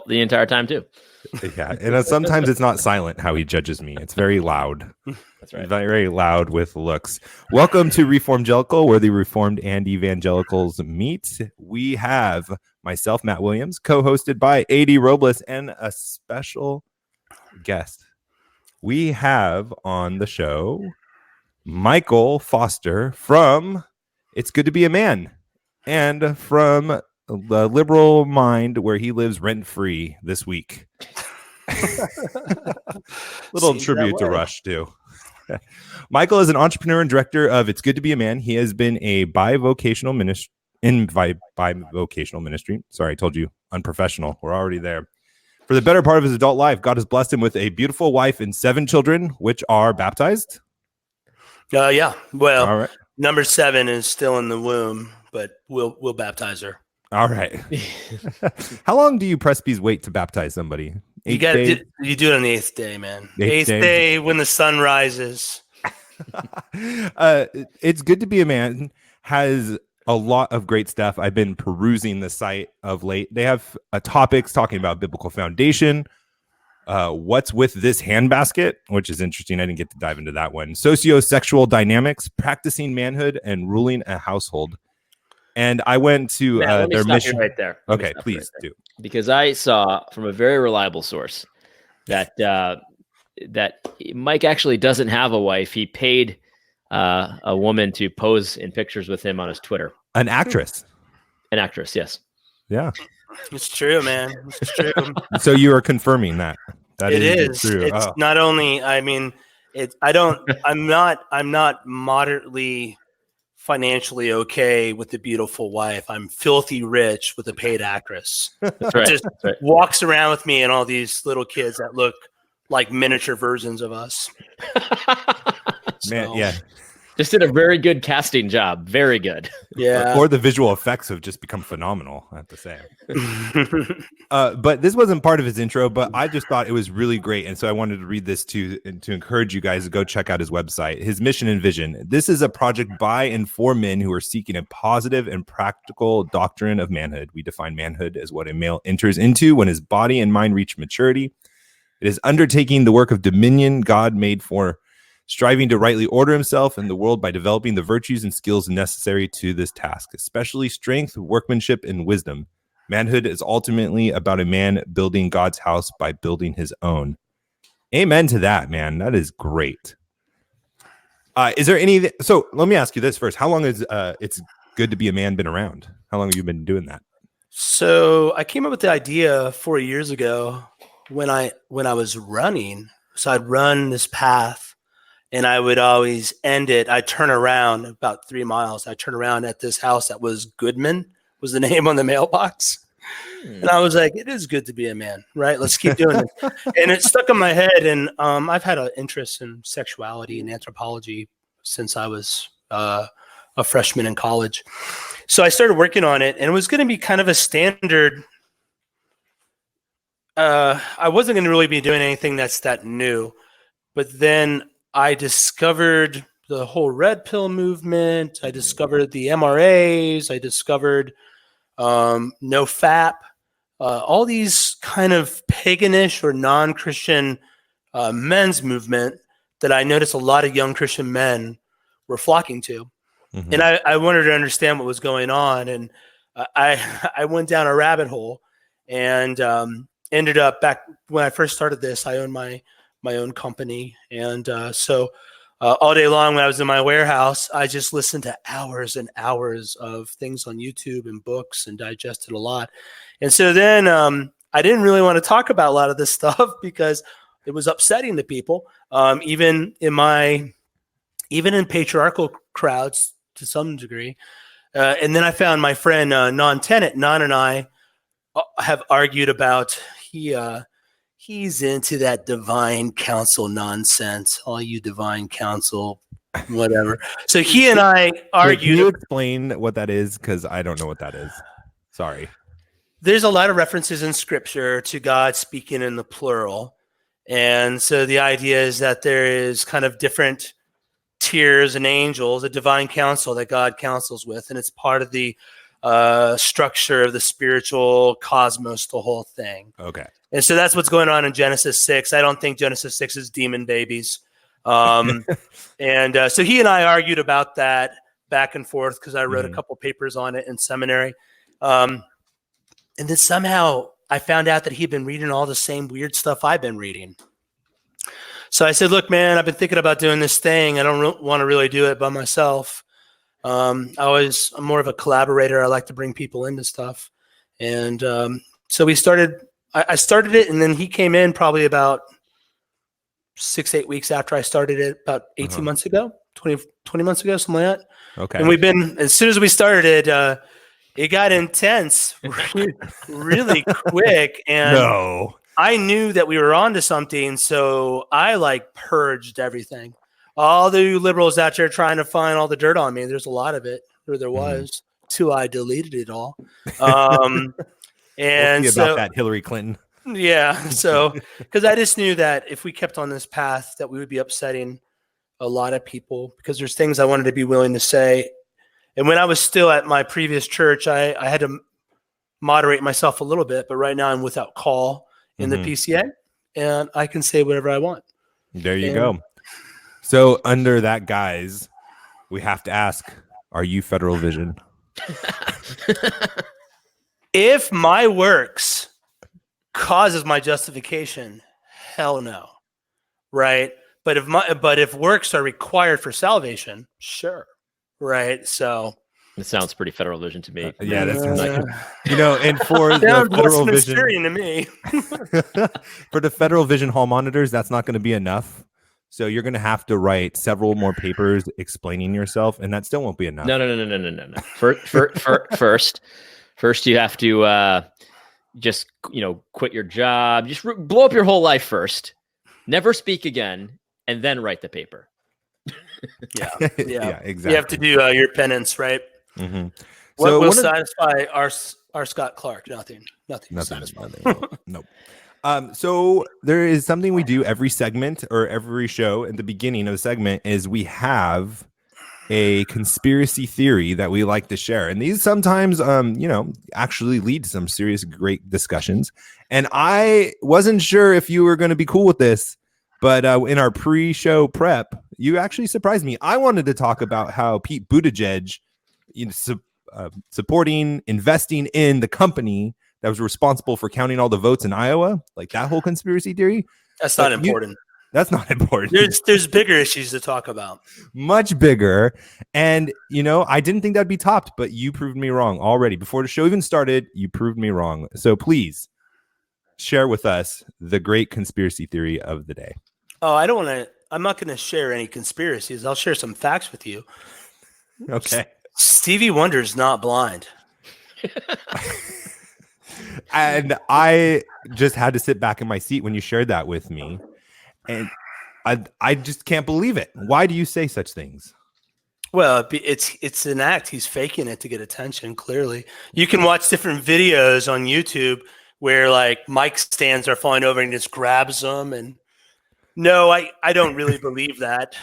the entire time too. Yeah, and sometimes it's not silent how he judges me. It's very loud. That's right. Very loud with looks. Welcome to Reformgelical, where the Reformed and Evangelicals meet. We have myself, Matt Williams, co-hosted by A.D. Robles, and a special guest. We have on the show Micheal Foster from It's Good to Be a Man, and from the liberal mind where he lives rent-free this week. Little tribute to Rush too. Micheal is an entrepreneur and director of It's Good to Be a Man. He has been a bivocational ministry. Sorry, I told you unprofessional. We're already there. For the better part of his adult life, God has blessed him with a beautiful wife and 7 children, which are baptized. Yeah. Well, all right. Number 7 is still in the womb, but we'll baptize her. All right. How long do you Presby's wait to baptize somebody? You do it on the 8th day, man. 8th day when the sun rises. It's Good to Be a Man has a lot of great stuff. I've been perusing the site of late. They have topics talking about biblical foundation, what's with this handbasket, which is interesting. I didn't get to dive into that one. Socio-sexual dynamics, practicing manhood, and ruling a household. And I went to their mission right there. Okay, please do. Because I saw from a very reliable source that that Mike actually doesn't have a wife. He paid a woman to pose in pictures with him on his Twitter. An actress. An actress, yes. Yeah. It's true, man. It's true. So you are confirming that. That is true. It's not only, I mean, I'm not moderately financially okay with the beautiful wife. I'm filthy rich with a paid actress. That's right. Just walks around with me and all these little kids that look like miniature versions of us. Man, yeah. Just did a very good casting job. Very good. Yeah. Or the visual effects have just become phenomenal, I have to say. But this wasn't part of his intro, but I just thought it was really great. And so I wanted to read this to encourage you guys to go check out his website, his mission and vision. This is a project by and for men who are seeking a positive and practical doctrine of manhood. We define manhood as what a male enters into when his body and mind reach maturity. It is undertaking the work of dominion God made for, striving to rightly order himself in the world by developing the virtues and skills necessary to this task, especially strength, workmanship, and wisdom. Manhood is ultimately about a man building God's house by building his own. Amen to that, man. That is great. Is there any? So let me ask you this first. How long has It's Good to Be a Man been around? How long have you been doing that? So I came up with the idea 4 years ago when I was running. So I'd run this path. And I would always end it. I'd turn around about 3 miles. I'd turn around at this house that was Goodman, was the name on the mailbox. And I was like, it is good to be a man, right? Let's keep doing it. And it stuck in my head. And I've had an interest in sexuality and anthropology since I was a freshman in college. So I started working on it. And it was going to be kind of a standard. I wasn't going to really be doing anything that's that new. But then I discovered the whole red pill movement. I discovered the MRAs. I discovered NoFap. All these kind of paganish or non-Christian men's movement that I noticed a lot of young Christian men were flocking to. Mm-hmm. And I wanted to understand what was going on. And I went down a rabbit hole and ended up back when I first started this, I owned my own company. And so all day long when I was in my warehouse, I just listened to hours and hours of things on YouTube and books and digested a lot. And so then I didn't really want to talk about a lot of this stuff because it was upsetting to people, even in patriarchal crowds to some degree. And then I found my friend Non-Tenant. Non and I have argued about he's into that divine counsel nonsense. All you divine counsel, whatever. So he and I argued. Can you explain what that is? Because I don't know what that is. Sorry. There's a lot of references in scripture to God speaking in the plural. And so the idea is that there is kind of different tiers and angels, a divine counsel that God counsels with. And it's part of the structure of the spiritual cosmos, the whole thing. Okay. And so that's what's going on in Genesis 6. I don't think Genesis 6 is demon babies. So he and I argued about that back and forth because I wrote a couple papers on it in seminary. And then somehow I found out that he'd been reading all the same weird stuff I've been reading. So I said, look, man, I've been thinking about doing this thing. I don't want to really do it by myself. I'm more of a collaborator. I like to bring people into stuff. And so we started, I started it, and then he came in probably about 6-8 weeks after I started it, about 18 months ago, 20 months ago, something like that. Okay. And we've been, as soon as we started it got intense really quick. And I knew that we were onto something, so I purged everything. All the liberals out there trying to find all the dirt on me. There's a lot of it, or there was, till I deleted it all. And we'll see about that Hillary Clinton. Yeah. So, because I just knew that if we kept on this path, that we would be upsetting a lot of people, because there's things I wanted to be willing to say. And when I was still at my previous church, I had to moderate myself a little bit, but right now I'm without call in the PCA, and I can say whatever I want. There you go. So under that guise, we have to ask, are you Federal Vision? If my works causes my justification, hell no. Right? But if works are required for salvation, sure. Right? So it sounds pretty Federal Vision to me. Yeah, that's and for the Federal Vision to me. for the Federal Vision hall monitors, that's not going to be enough. So you're going to have to write several more papers explaining yourself, and that still won't be enough. No. First, you have to just quit your job, just blow up your whole life first, never speak again, and then write the paper. Yeah, exactly. You have to do your penance, right? Mm-hmm. What will satisfy our Scott Clark? Nothing. Nope. So there is something we do every segment or every show. At the beginning of the segment is we have a conspiracy theory that we like to share, and these sometimes actually lead to some serious great discussions. And I wasn't sure if you were going to be cool with this, but in our pre-show prep, you actually surprised me. I wanted to talk about how Pete Buttigieg, supporting, investing in the company that was responsible for counting all the votes in Iowa, like that whole conspiracy theory. That's not important. That's not important. There's bigger issues to talk about. Much bigger. And, I didn't think that'd be topped, but you proved me wrong already. Before the show even started, you proved me wrong. So please share with us the great conspiracy theory of the day. Oh, I'm not going to share any conspiracies. I'll share some facts with you. Okay. Stevie Wonder's not blind. And I just had to sit back in my seat when you shared that with me. And I just can't believe it. Why do you say such things? Well, it's an act. He's faking it to get attention, clearly. You can watch different videos on YouTube where mic stands are falling over and he just grabs them. And no, I don't really believe that.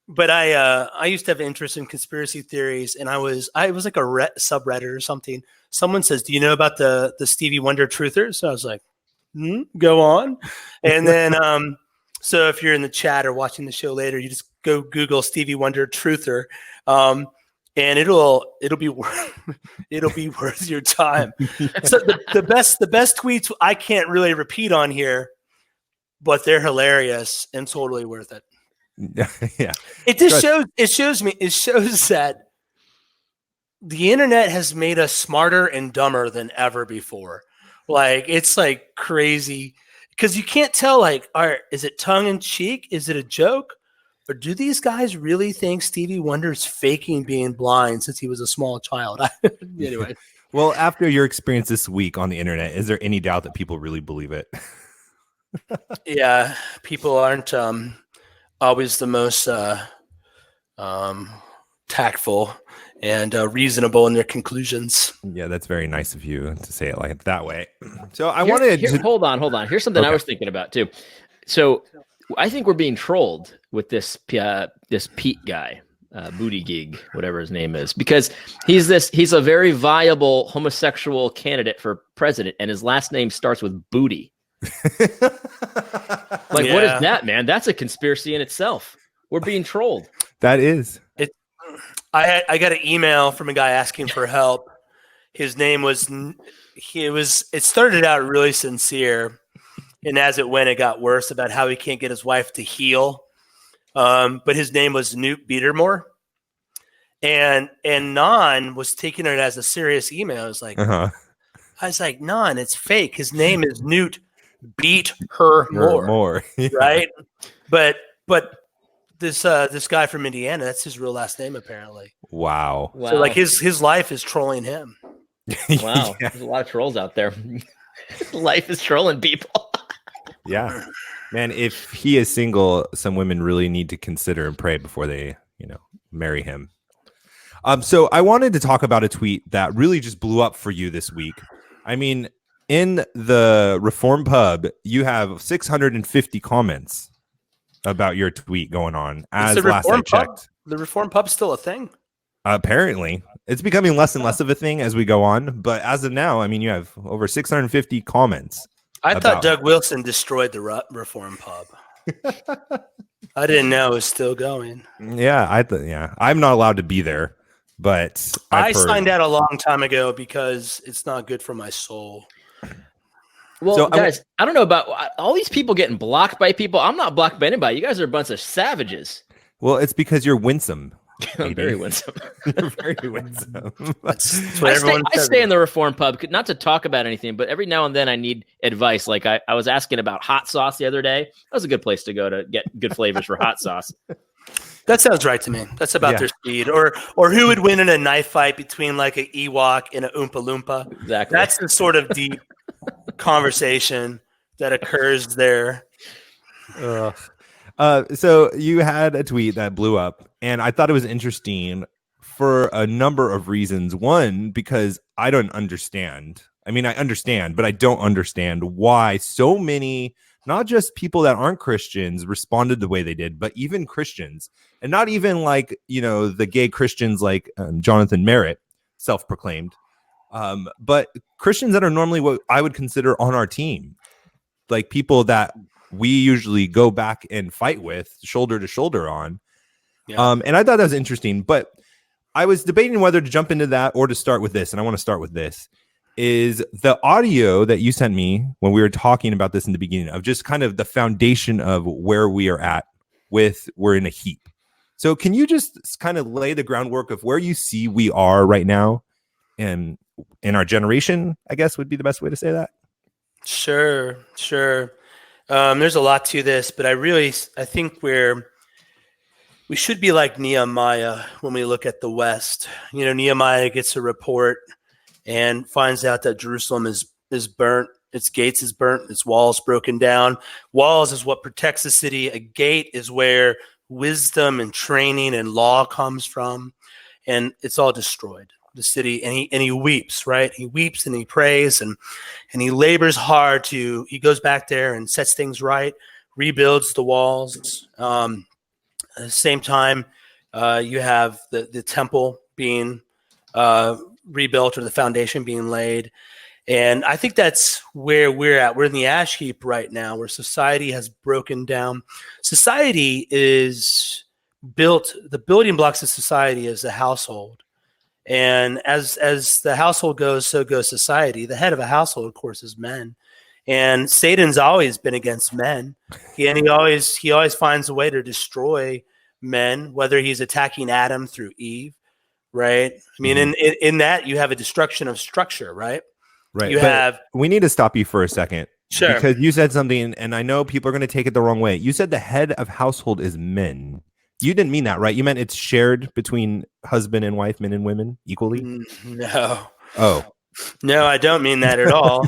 But I used to have interest in conspiracy theories, and I was like a subreddit or something. Someone says, "Do you know about the Stevie Wonder truthers?" So I was like, "Go on." And then, so if you're in the chat or watching the show later, you just go Google Stevie Wonder truther, and it'll be worth your time. So the best tweets I can't really repeat on here, but they're hilarious and totally worth it. Yeah. It shows that the internet has made us smarter and dumber than ever before. It's crazy because you can't tell is it tongue in cheek? Is it a joke? Or do these guys really think Stevie Wonder's faking being blind since he was a small child? Anyway. Well, after your experience this week on the internet, is there any doubt that people really believe it? Yeah, people aren't always the most tactful and reasonable in their conclusions. Yeah, that's very nice of you to say it like that way. So hold on. Here's something I was thinking about too. So I think we're being trolled with this Pete guy. Booty Gig, whatever his name is, because he's a very viable homosexual candidate for president, and his last name starts with Booty. Like, what is that, man? That's a conspiracy in itself. We're being trolled. That is. I got an email from a guy asking for help. His name was, it started out really sincere. And as it went, it got worse about how he can't get his wife to heal. But his name was Newt Beatermore. And Non was taking it as a serious email. I was like, Non, it's fake. His name is Newt Beat Her More. Yeah. Right? But this guy from Indiana, that's his real last name, apparently. Wow. So like his life is trolling him. Wow. Yeah. There's a lot of trolls out there. Life is trolling people. Yeah. Man, if he is single, some women really need to consider and pray before they, marry him. So I wanted to talk about a tweet that really just blew up for you this week. I mean, in the Reform Pub, you have 650 comments about your tweet going on. As last I checked, the Reform Pub's still a thing. Apparently, it's becoming less and less of a thing as we go on. But as of now, I mean, you have over 650 comments. I thought Doug Wilson destroyed the Reform Pub. I didn't know it was still going. Yeah, I'm not allowed to be there, but I signed out a long time ago because it's not good for my soul. Well, so, guys, I don't know about all these people getting blocked by people. I'm not blocked by anybody. You guys are a bunch of savages. Well, it's because you're winsome. I'm very winsome. You're very winsome. That's what I stay in the Reform Pub, not to talk about anything, but every now and then I need advice. Like I was asking about hot sauce the other day. That was a good place to go to get good flavors for hot sauce. That sounds right to me. That's about their speed. Or who would win in a knife fight between like an Ewok and an Oompa Loompa. Exactly. That's the sort of deep conversation that occurs there. So you had a tweet that blew up, and I thought it was interesting for a number of reasons. One, because I don't understand. I mean, I understand, but I don't understand why so many, not just people that aren't Christians, responded the way they did, but even Christians, and not even like, the gay Christians like Jonathan Merritt, self-proclaimed, but Christians that are normally what I would consider on our team, like people that we usually go back and fight with shoulder to shoulder on. Yeah. And I thought that was interesting, but I was debating whether to jump into that or to start with this. And I want to start with this is the audio that you sent me when we were talking about this in the beginning of just kind of the foundation of where we are at we're in a heap. So can you just kind of lay the groundwork of where you see we are right now in our generation, I guess would be the best way to say that. Sure. There's a lot to this, but I think we should be like Nehemiah when we look at the West. Nehemiah gets a report and finds out that Jerusalem is burnt, its gates is burnt, its walls broken down. Walls is what protects the city. A gate is where wisdom and training and law comes from, and it's all destroyed. The city, and he weeps, right? He weeps and he prays and he labors hard he goes back there and sets things right, rebuilds the walls. At the same time, you have the temple being rebuilt or the foundation being laid. And I think that's where we're at. We're in the ash heap right now, where society has broken down. Society is built, the building blocks of society is the household. And as the household goes, so goes society. The head of a household, of course, is men. And Satan's always been against men. And he always finds a way to destroy men, whether he's attacking Adam through Eve, right? I mean, in that you have a destruction of structure, right? Right. We need to stop you for a second. Sure. Because you said something, and I know people are going to take it the wrong way. You said the head of household is men. You didn't mean that, right? You meant it's shared between husband and wife, men and women equally? No. Oh. No, I don't mean that at all.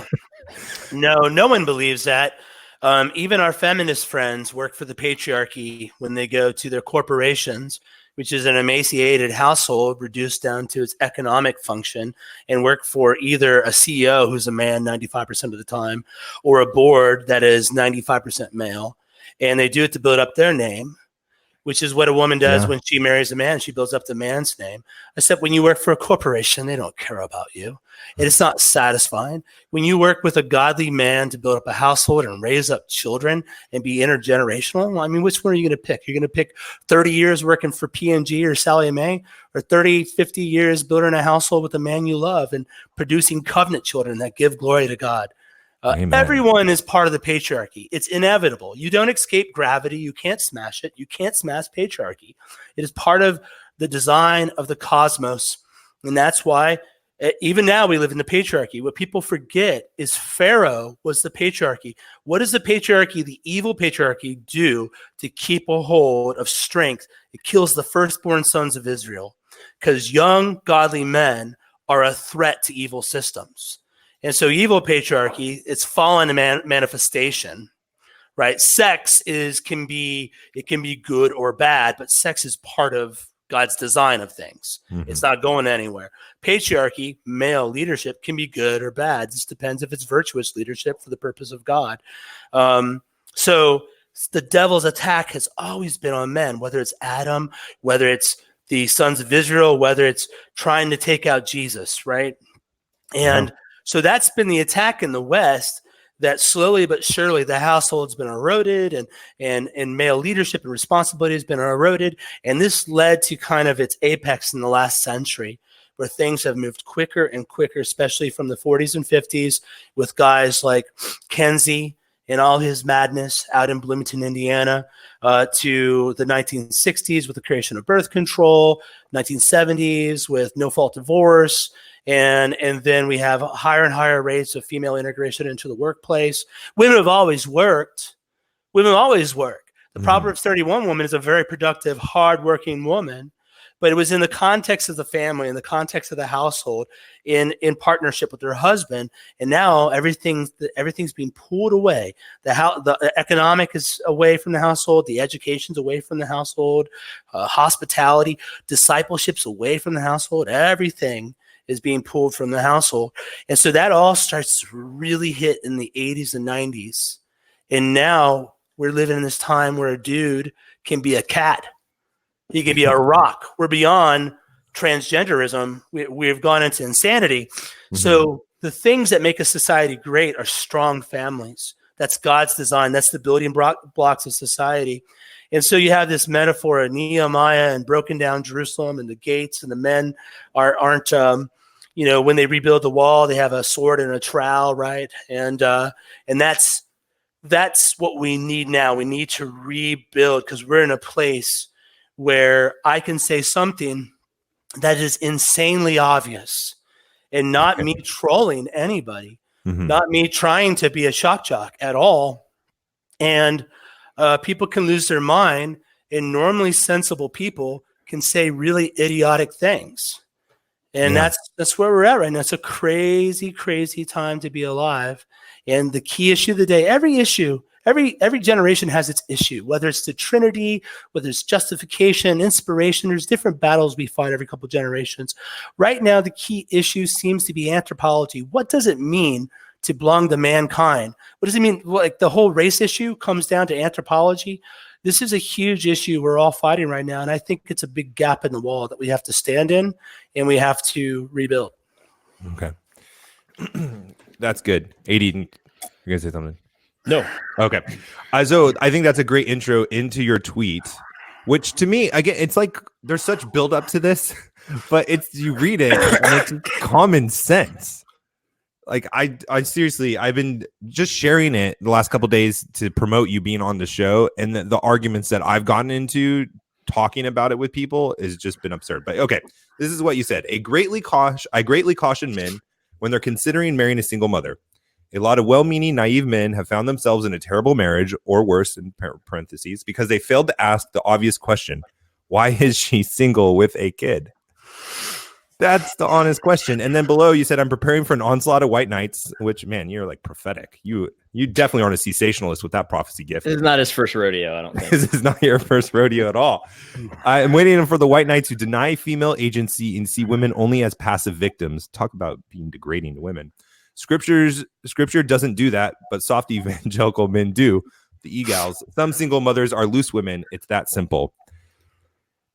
No one believes that. Even our feminist friends work for the patriarchy when they go to their corporations, which is an emaciated household reduced down to its economic function, and work for either a CEO who's a man 95% of the time or a board that is 95% male. And they do it to build up their name. which is what a woman does when she marries a man. She builds up the man's name. Except when you work for a corporation, they don't care about you. It's not satisfying. When you work with a godly man to build up a household and raise up children and be intergenerational, I mean, which one are you going to pick? You're going to pick 30 years working for P&G or Sallie Mae, or 30, 50 years building a household with a man you love and producing covenant children that give glory to God. Everyone is part of the patriarchy. It's inevitable. You don't escape gravity. You can't smash it. You can't smash patriarchy. It is part of the design of the cosmos. And that's why even now we live in the patriarchy. What people forget is Pharaoh was the patriarchy. What does the patriarchy, the evil patriarchy, do to keep a hold of strength? It kills the firstborn sons of Israel because young, godly men are a threat to evil systems. And so evil patriarchy, it's fallen manifestation, right? Sex can be good or bad, but sex is part of God's design of things. Mm-hmm. It's not going anywhere. Patriarchy, male leadership, can be good or bad. This depends if it's virtuous leadership for the purpose of God. So the devil's attack has always been on men, whether it's Adam, whether it's the sons of Israel, whether it's trying to take out Jesus, right? And so that's been the attack in the West, that slowly but surely the household's been eroded and male leadership and responsibility has been eroded. And this led to kind of its apex in the last century, where things have moved quicker and quicker, especially from the 40s and 50s with guys like Kenzie and all his madness out in Bloomington, Indiana, to the 1960s with the creation of birth control, 1970s with no-fault divorce, and then we have higher and higher rates of female integration into the workplace. Women have always worked. The Proverbs 31 woman is a very productive, hardworking woman, but it was in the context of the family, in the context of the household, in partnership with her husband. And now everything's being pulled away. The economic is away from the household. The education's away from the household. Hospitality, discipleship's away from the household. Everything is being pulled from the household. And so that all starts to really hit in the 80s and 90s. And now we're living in this time where a dude can be a cat. He can be a rock. We're beyond transgenderism. We've gone into insanity. Mm-hmm. So the things that make a society great are strong families. That's God's design. That's the building blocks of society. And so you have this metaphor of Nehemiah and broken down Jerusalem and the gates, and the men aren't when they rebuild the wall, they have a sword and a trowel, right? And that's what we need now. We need to rebuild, because we're in a place where I can say something that is insanely obvious, and not me trolling anybody, not me trying to be a shock jock at all. And people can lose their mind, and normally sensible people can say really idiotic things. And that's where we're at right now. It's a crazy, crazy time to be alive. And the key issue of the day, every generation has its issue, whether it's the Trinity, whether it's justification, inspiration. There's different battles we fight every couple of generations. Right now, the key issue seems to be anthropology. What does it mean to belong to mankind? What does it mean? Like the whole race issue comes down to anthropology. This is a huge issue we're all fighting right now. And I think it's a big gap in the wall that we have to stand in, and we have to rebuild. Okay. That's good. 80, you're going to say something? No. Okay. So I think that's a great intro into your tweet, which to me, again, it's like there's such build up to this, but you read it and it's common sense. Like I seriously, I've been just sharing it the last couple of days to promote you being on the show, and the arguments that I've gotten into talking about it with people has just been absurd. But okay, this is what you said. I greatly caution men when they're considering marrying a single mother. A lot of well-meaning, naive men have found themselves in a terrible marriage, or worse, in parentheses, because they failed to ask the obvious question: why is she single with a kid? That's the honest question. And then below, you said, I'm preparing for an onslaught of white knights, which, man, you're like prophetic. You definitely aren't a cessationalist with that prophecy gift. This is not his first rodeo, I don't think. This is not your first rodeo at all. I am waiting for the white knights who deny female agency and see women only as passive victims. Talk about being degrading to women. Scripture doesn't do that, but soft evangelical men do. The e-gals. Some single mothers are loose women. It's that simple.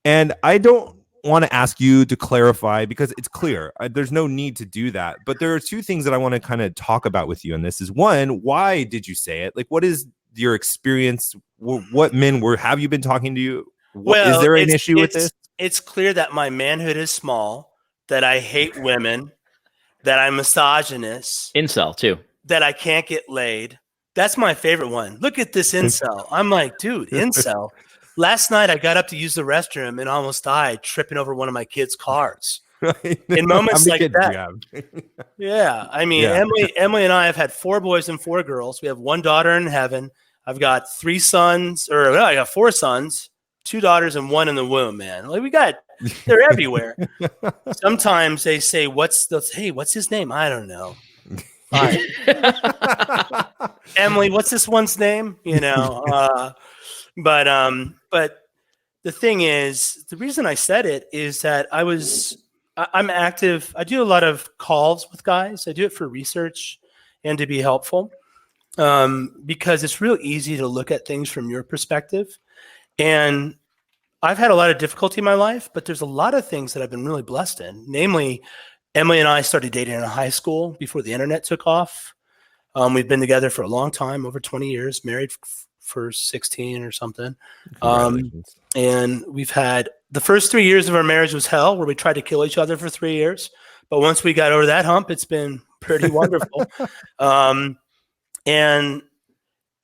And I don't want to ask you to clarify because it's clear. There's no need to do that. But there are two things that I want to kind of talk about with you. And this is one, why did you say it? Like, what is your experience? What men have you been talking to you? Is there an issue with this? It's clear that my manhood is small, that I hate women, that I'm misogynist. Incel too. That I can't get laid. That's my favorite one. Look at this incel. I'm like, dude, incel. Last night I got up to use the restroom and almost died tripping over one of my kids' cars. In moments like that. Yeah. I mean, yeah. Emily and I have had 4 boys and 4 girls. We have 1 daughter in heaven. I've got 3 sons, I got 4 sons, 2 daughters, and 1 in the womb, man. Like they're everywhere. Sometimes they say, what's his name? I don't know. Emily, what's this one's name? But the thing is, the reason I said it is that I'm active. I do a lot of calls with guys. I do it for research and to be helpful, because it's real easy to look at things from your perspective. And I've had a lot of difficulty in my life, but there's a lot of things that I've been really blessed in. Namely, Emily and I started dating in high school before the internet took off. We've been together for a long time, over 20 years, married for 16 or something. And we've had the first 3 years of our marriage was hell, where we tried to kill each other for 3 years. But once we got over that hump, it's been pretty wonderful. And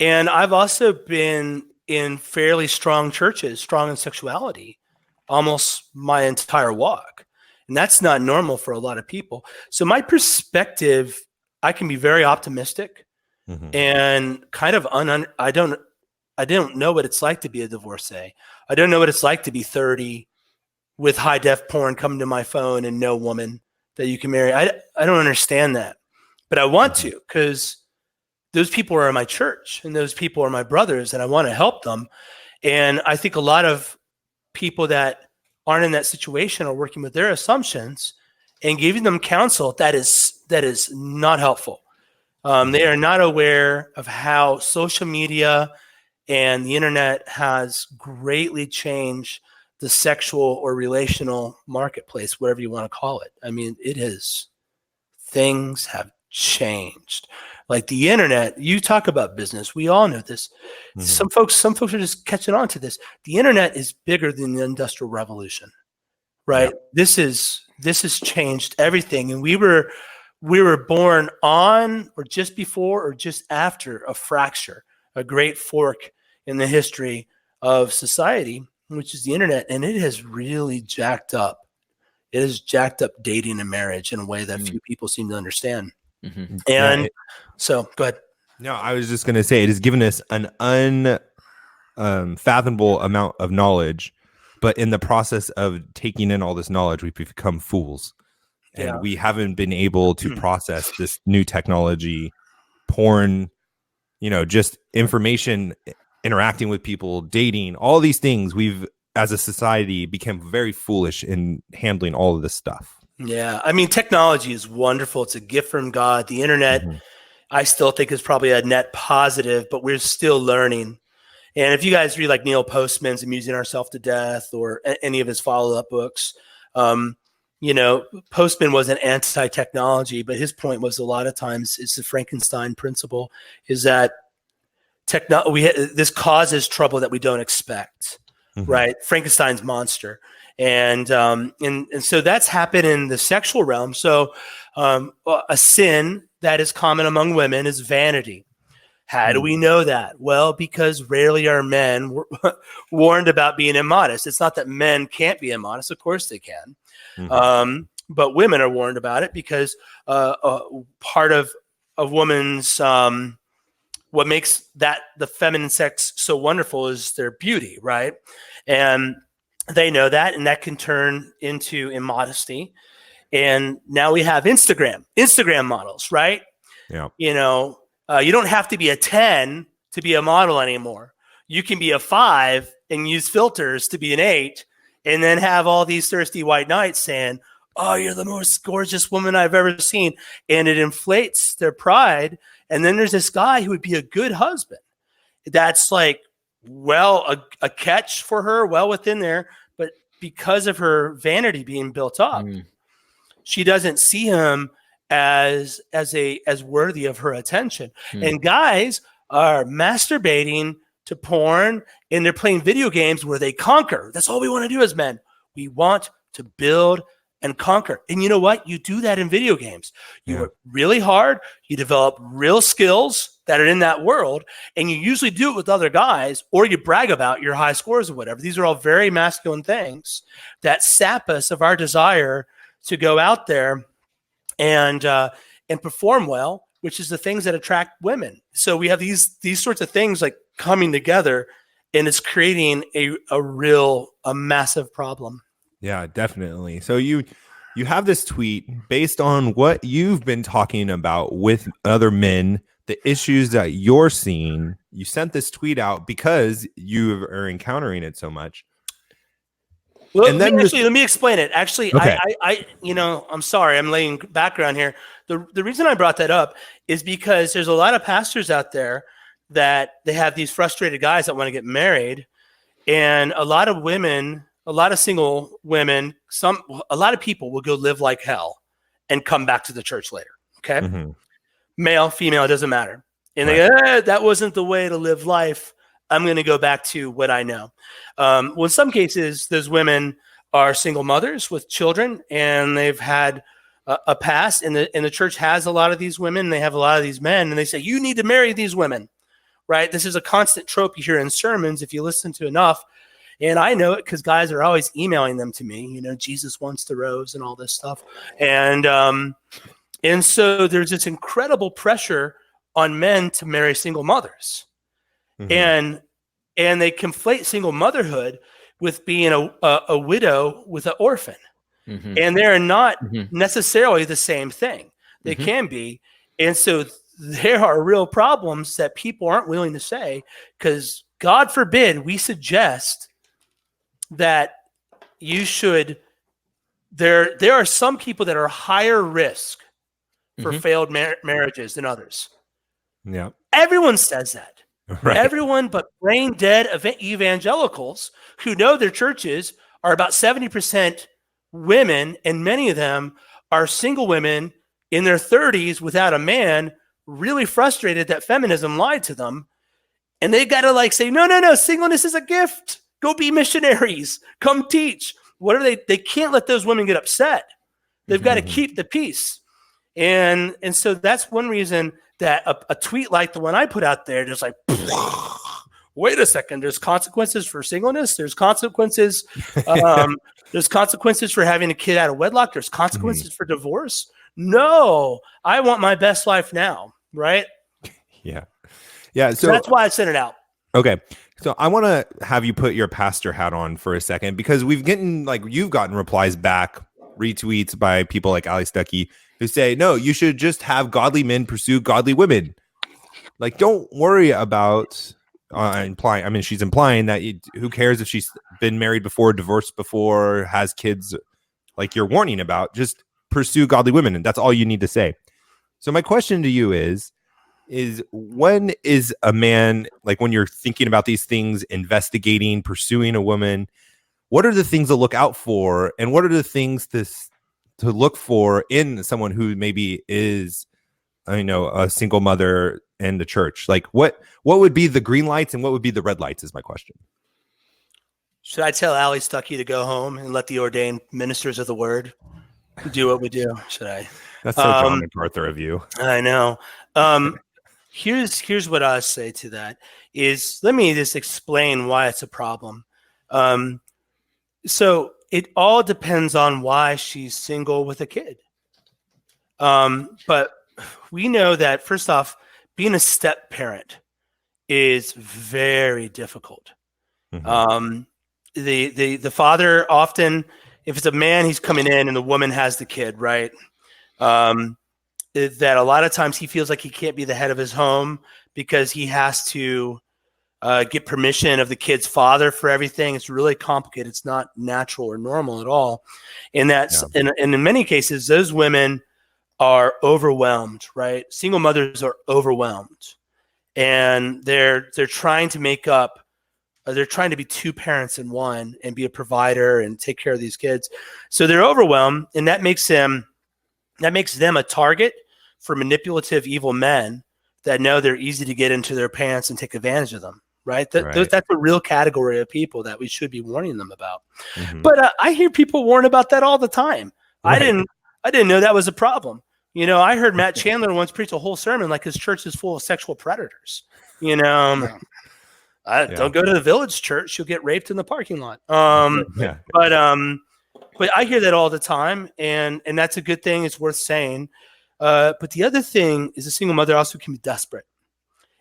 I've also been in fairly strong churches, strong in sexuality, almost my entire walk. And that's not normal for a lot of people. So my perspective, I can be very optimistic and kind of I don't know what it's like to be a divorcee. I don't know what it's like to be 30 with high def porn coming to my phone and no woman that you can marry. I don't understand that, but I want to, because those people are in my church and those people are my brothers and I want to help them. And I think a lot of people that aren't in that situation are working with their assumptions and giving them counsel that is not helpful. They are not aware of how social media and the internet has greatly changed the sexual or relational marketplace, whatever you want to call it. I mean, things have changed. Like the internet, you talk about business. We all know this. Some folks are just catching on to this. The internet is bigger than the Industrial Revolution, right? Yep. This has changed everything. And we were born on or just before or just after a fracture, a great fork in the history of society, which is the internet. And it has really jacked up. It has jacked up dating and marriage in a way that few people seem to understand. And so go ahead. No, I was just going to say it has given us an unfathomable amount of knowledge, but in the process of taking in all this knowledge, we've become fools. And we haven't been able to process this new technology, porn, just information, interacting with people, dating, all these things. We've, as a society, become very foolish in handling all of this stuff. Yeah. I mean, technology is wonderful. It's a gift from God. The internet, I still think is probably a net positive, but we're still learning. And if you guys read like Neil Postman's Amusing Ourselves to Death or any of his follow-up books, Postman wasn't anti-technology, but his point was a lot of times it's the Frankenstein principle, is that this causes trouble that we don't expect, right? Frankenstein's monster. And so that's happened in the sexual realm. So a sin that is common among women is vanity. How do we know that? Well, because rarely are men warned about being immodest. It's not that men can't be immodest. Of course they can. But women are warned about it because part of a woman's what makes the feminine sex so wonderful is their beauty, right? And they know that, and that can turn into immodesty. And now we have Instagram models, right? Yeah. You don't have to be a 10 to be a model anymore. You can be a 5 and use filters to be an 8, and then have all these thirsty white knights saying, "Oh, you're the most gorgeous woman I've ever seen." And it inflates their pride. And then there's this guy who would be a good husband. That's like, a catch for her, well within there, but because of her vanity being built up, Mm. she doesn't see him as worthy of her attention. Mm. And guys are masturbating to porn, and they're playing video games where they conquer. That's all we want to do as men. We want to build and conquer. And you know what? You do that in video games. You work really hard. You develop real skills that are in that world, and you usually do it with other guys, or you brag about your high scores or whatever. These are all very masculine things that sap us of our desire to go out there and perform well, which is the things that attract women. So we have these sorts of things like coming together, and it's creating a massive problem. Yeah, definitely. So you have this tweet based on what you've been talking about with other men, the issues that you're seeing. You sent this tweet out because you are encountering it so much. Well, and then let me explain it. Actually, okay. I'm sorry, I'm laying background here. The reason I brought that up is because there's a lot of pastors out there that they have these frustrated guys that want to get married, and a lot of women, a lot of single women, a lot of people will go live like hell and come back to the church later. Okay. Mm-hmm. Male, female, it doesn't matter. And they go, that wasn't the way to live life. I'm going to go back to what I know. Well, in some cases, those women are single mothers with children, and they've had a past, and the church has a lot of these women. They have a lot of these men, and they say, you need to marry these women, right? This is a constant trope you hear in sermons if you listen to enough. And I know it because guys are always emailing them to me, Jesus wants the rose and all this stuff. And so there's this incredible pressure on men to marry single mothers. Mm-hmm. And they conflate single motherhood with being a widow with an orphan. Mm-hmm. And they're not necessarily the same thing. They can be. And so there are real problems that people aren't willing to say, because God forbid we suggest that you should, there are some people that are higher risk for failed marriages than others. Yeah. Everyone says that. Right. Everyone but brain dead evangelicals who know their churches are about 70% women, and many of them are single women in their 30s without a man, really frustrated that feminism lied to them. And they got to say, no, singleness is a gift. Go be missionaries. Come teach. What are they can't let those women get upset. They've got to keep the peace. And so that's one reason that a tweet like the one I put out there, just wait a second, there's consequences for singleness. There's consequences. There's consequences for having a kid out of wedlock. There's consequences for divorce. No, I want my best life now. Right. Yeah. Yeah. So that's why I sent it out. Okay. So I want to have you put your pastor hat on for a second, because you've gotten replies back, retweets by people like Ali Stuckey who say, no, you should just have godly men pursue godly women. Don't worry about she's implying that who cares if she's been married before, divorced before, has kids, like you're warning about, just pursue godly women. And that's all you need to say. So my question to you is when is a man, when you're thinking about these things, investigating, pursuing a woman, what are the things to look out for? And what are the things to look for in someone who maybe is, a single mother in the church? What would be the green lights and what would be the red lights is my question. Should I tell Ali Stuckey to go home and let the ordained ministers of the word do what we do? Should I? That's so John MacArthur of you. I know. Here's what I say to that is, let me just explain why it's a problem. So it all depends on why she's single with a kid. But we know that, first off, being a step parent is very difficult. Mm-hmm. The father often, if it's a man, he's coming in and the woman has the kid, right? That a lot of times he feels like he can't be the head of his home because he has to get permission of the kid's father for everything. It's really complicated. It's not natural or normal at all. And in many cases, those women are overwhelmed, right? Single mothers are overwhelmed, and they're trying to make up they're trying to be two parents in one and be a provider and take care of these kids. So they're overwhelmed, and that makes them a target for manipulative, evil men that know they're easy to get into their pants and take advantage of them. Right? That's a real category of people that we should be warning them about. Mm-hmm. But I hear people warn about that all the time. Right. I didn't know that was a problem. I heard Matt Chandler once preach a whole sermon like his church is full of sexual predators. Don't go to the Village Church; you'll get raped in the parking lot. But I hear that all the time, and that's a good thing. It's worth saying. But the other thing is, a single mother also can be desperate,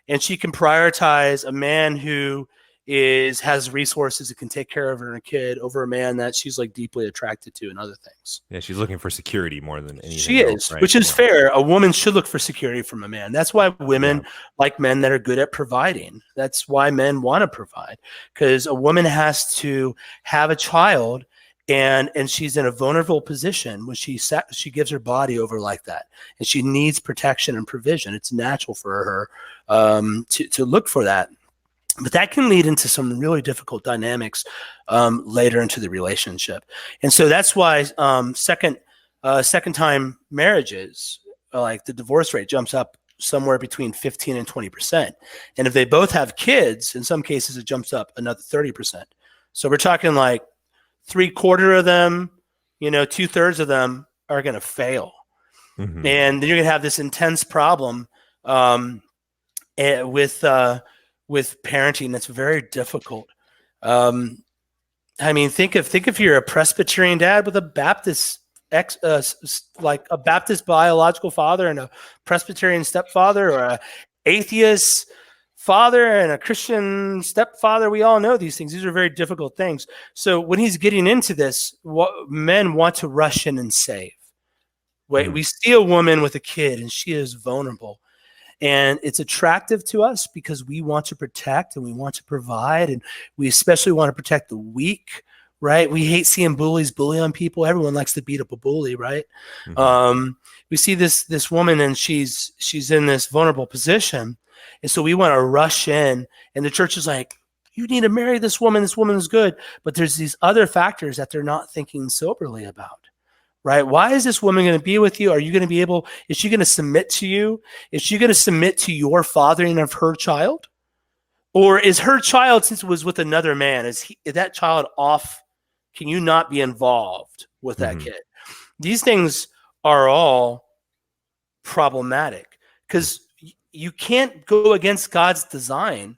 and she can prioritize a man who has resources that can take care of her and a kid over a man that she's like deeply attracted to and other things. Yeah, she's looking for security more than anything. She is, right? Which is fair. A woman should look for security from a man. That's why women like men that are good at providing. That's why men want to provide, because a woman has to have a child, and she's in a vulnerable position when she gives her body over like that, and she needs protection and provision. It's natural for her to look for that. But that can lead into some really difficult dynamics later into the relationship. And so that's why second-time marriages, like the divorce rate jumps up somewhere between 15 and 20%. And if they both have kids, in some cases, it jumps up another 30%. So we're talking like 3/4 of them, 2/3 of them are going to fail. Mm-hmm. And then you're going to have this intense problem with parenting that's very difficult. Think if you're a Presbyterian dad with a Baptist like a Baptist biological father and a Presbyterian stepfather, or a atheist father and a Christian stepfather. We all know these things. These are very difficult things. So when he's getting into this, men want to rush in and save. We see a woman with a kid and she is vulnerable. And it's attractive to us because we want to protect and we want to provide, and we especially want to protect the weak, right? We hate seeing bullies bully on people. Everyone likes to beat up a bully, right? Mm-hmm. We see this woman, and she's in this vulnerable position, and so we want to rush in. And the church is like, "You need to marry this woman. This woman is good." But there's these other factors that they're not thinking soberly about. Right? Why is this woman going to be with you? Are you going to be able? Is she going to submit to you? Is she going to submit to your fathering of her child? Or is her child, since it was with another man, is that child off? Can you not be involved with that kid? These things are all problematic, because you can't go against God's design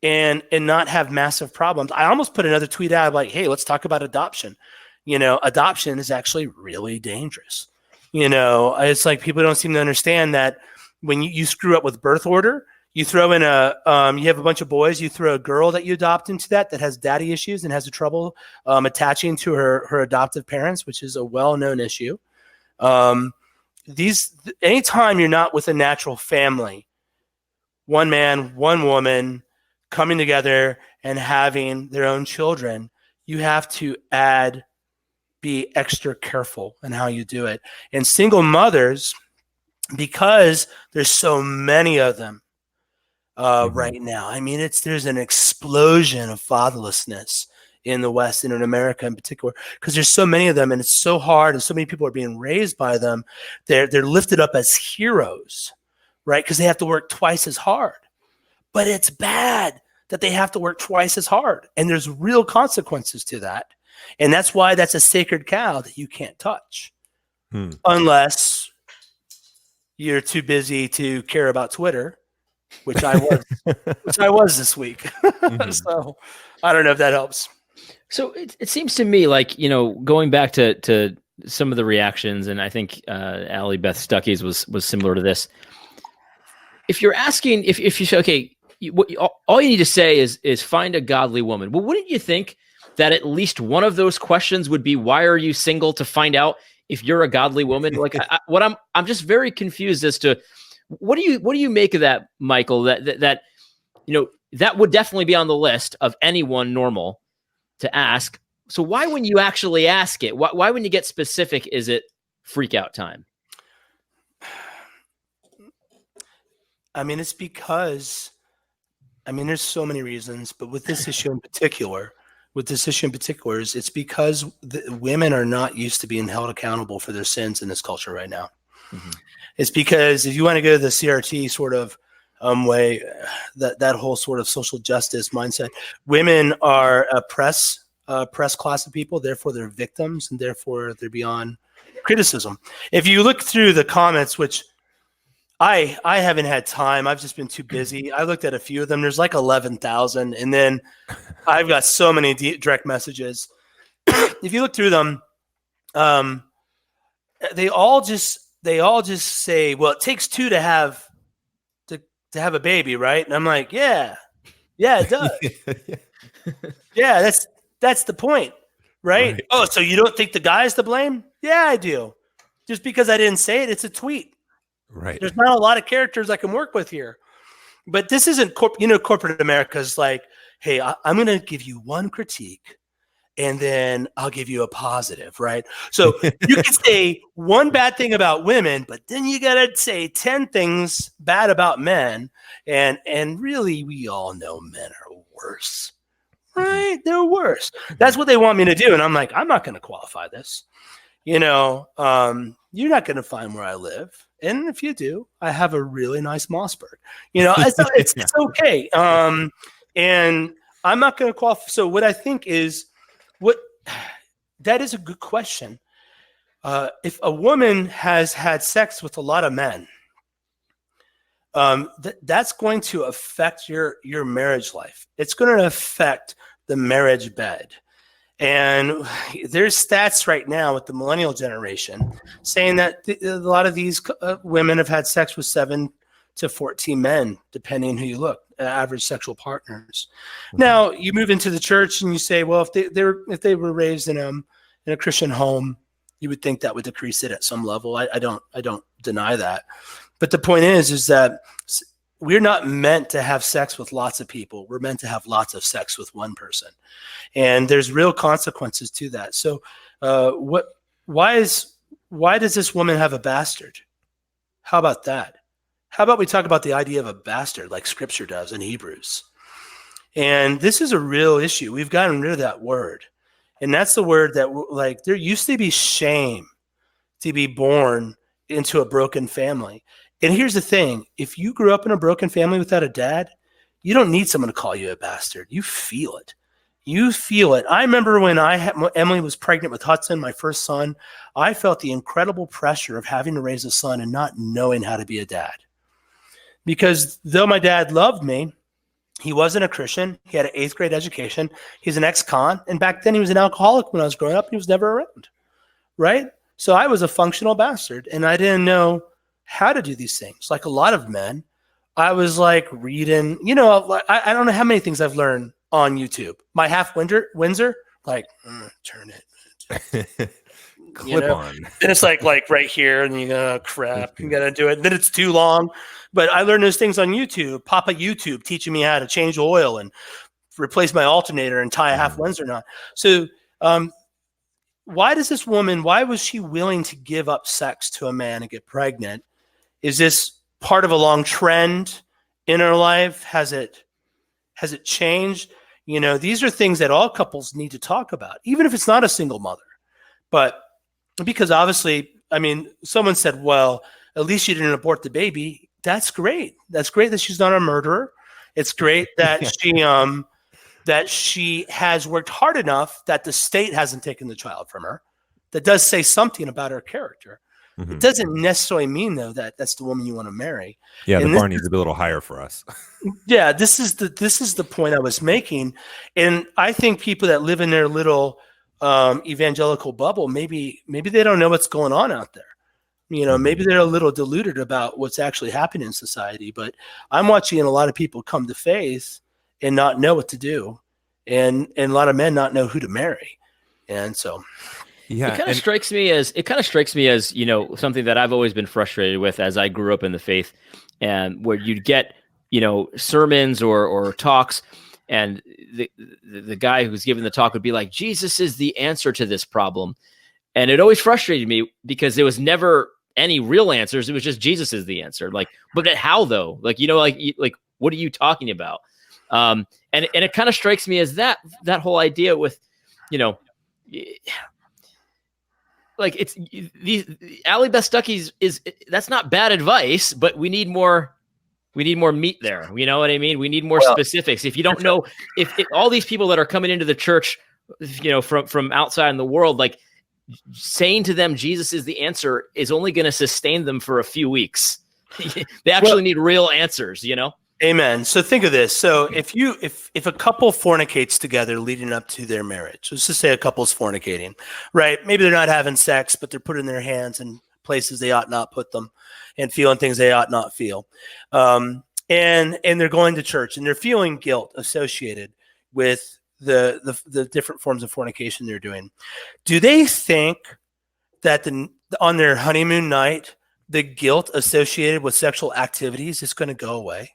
and not have massive problems. I almost put another tweet out like, "Hey, let's talk about adoption." Adoption is actually really dangerous. It's like people don't seem to understand that when you screw up with birth order, you throw in you have a bunch of boys, you throw a girl that you adopt into that has daddy issues and has trouble attaching to her adoptive parents, which is a well-known issue. Anytime you're not with a natural family, one man, one woman coming together and having their own children, you have to be extra careful in how you do it. And single mothers, because there's so many of them right now. There's an explosion of fatherlessness in the West and in America in particular, because there's so many of them, and it's so hard, and so many people are being raised by them. They're lifted up as heroes, right? Because they have to work twice as hard. But it's bad that they have to work twice as hard, and there's real consequences to that. And that's why that's a sacred cow that you can't touch unless you're too busy to care about Twitter, which I was this week. So I don't know if that helps. So it seems to me like, going back to some of the reactions, and I think Allie Beth Stuckey's was similar to this. If you're asking, if you say, okay, all you need to say is find a godly woman. Well, wouldn't you think that at least one of those questions would be, why are you single, to find out if you're a godly woman? Like, I'm just very confused as to what do you make of that, Michael? That would definitely be on the list of anyone normal to ask. So why, when you actually ask it, why when you get specific, is it freak out time? It's because I mean, there's so many reasons, but with this issue in particular, is it's because women are not used to being held accountable for their sins in this culture right now. Mm-hmm. It's because if you want to go to the CRT sort of way, that whole sort of social justice mindset, women are a press class of people, therefore they're victims, and therefore they're beyond criticism. If you look through the comments, which I haven't had time, I've just been too busy. I looked at a few of them. There's like 11,000, and then I've got so many direct messages. If you look through them, they all just say, well, it takes two to have a baby, right? And I'm like, yeah, it does. Yeah, that's the point, right? Oh, so you don't think the guy's to blame? Yeah, I do. Just because I didn't say it, it's a tweet. Right. There's not a lot of characters I can work with here. But this isn't corporate America's like, hey, I'm going to give you one critique and then I'll give you a positive, right? So you can say one bad thing about women, but then you got to say 10 things bad about men. And really, we all know men are worse, right? They're worse. That's what they want me to do. And I'm like, I'm not going to qualify this. You're not going to find where I live. And if you do, I have a really nice Mossberg. It's okay. And I'm not going to qualify. So what I think is, that is a good question. If a woman has had sex with a lot of men, that's going to affect your marriage life. It's going to affect the marriage bed. And there's stats right now with the millennial generation saying that a lot of these women have had sex with 7 to 14 men, depending on who you look, average sexual partners. Mm-hmm. Now, you move into the church and you say, well, if they were raised in a Christian home, you would think that would decrease it at some level. I don't deny that. But the point is that we're not meant to have sex with lots of people. We're meant to have lots of sex with one person. And there's real consequences to that. So why does this woman have a bastard? How about that? How about we talk about the idea of a bastard like Scripture does in Hebrews? And this is a real issue. We've gotten rid of that word. And that's the word that, like, there used to be shame to be born into a broken family. And here's the thing. If you grew up in a broken family without a dad, you don't need someone to call you a bastard. You feel it. You feel it. I remember when Emily was pregnant with Hudson, my first son, I felt the incredible pressure of having to raise a son and not knowing how to be a dad. Because though my dad loved me, he wasn't a Christian. He had an 8th grade education. He's an ex-con. And back then he was an alcoholic when I was growing up. He was never around, right? So I was a functional bastard, and I didn't know how to do these things. Like a lot of men, I was like reading, I don't know how many things I've learned on YouTube. My half Windsor, like, turn it. Clip on. And it's like right here, and you gotta crap, you gotta do it. And then it's too long. But I learned those things on YouTube. Papa YouTube teaching me how to change oil and replace my alternator and tie a half Windsor knot. So why was she willing to give up sex to a man and get pregnant? Is this part of a long trend in her life? Has it changed? These are things that all couples need to talk about, even if it's not a single mother. But because obviously, someone said, well, at least she didn't abort the baby. That's great. That's great that she's not a murderer. It's great that she has worked hard enough that the state hasn't taken the child from her. That does say something about her character. Mm-hmm. It doesn't necessarily mean, though, that that's the woman you want to marry. Yeah, the bar needs to be a little higher for us. Yeah, this is the point I was making. And I think people that live in their little evangelical bubble, maybe they don't know what's going on out there. Maybe they're a little deluded about what's actually happening in society. But I'm watching a lot of people come to faith and not know what to do, and a lot of men not know who to marry. And so, yeah, it kind of strikes me as something that I've always been frustrated with as I grew up in the faith, and where you'd get sermons or talks, and the guy who's giving the talk would be like, Jesus is the answer to this problem. And it always frustrated me because there was never any real answers. It was just Jesus is the answer. Like, but how though? Like, what are you talking about? And it kind of strikes me as that whole idea with, like it's these Ali Bestucki's that's not bad advice, but we need more meat there. You know what I mean? We need more specifics. If you don't know, if all these people that are coming into the church, from outside in the world, like saying to them Jesus is the answer is only going to sustain them for a few weeks. They actually need real answers, Amen. So think of this. So if a couple fornicates together leading up to their marriage, let's just say a couple's fornicating, right? Maybe they're not having sex, but they're putting their hands in places they ought not put them and feeling things they ought not feel. And they're going to church and they're feeling guilt associated with the different forms of fornication they're doing. Do they think that on their honeymoon night, the guilt associated with sexual activities is going to go away?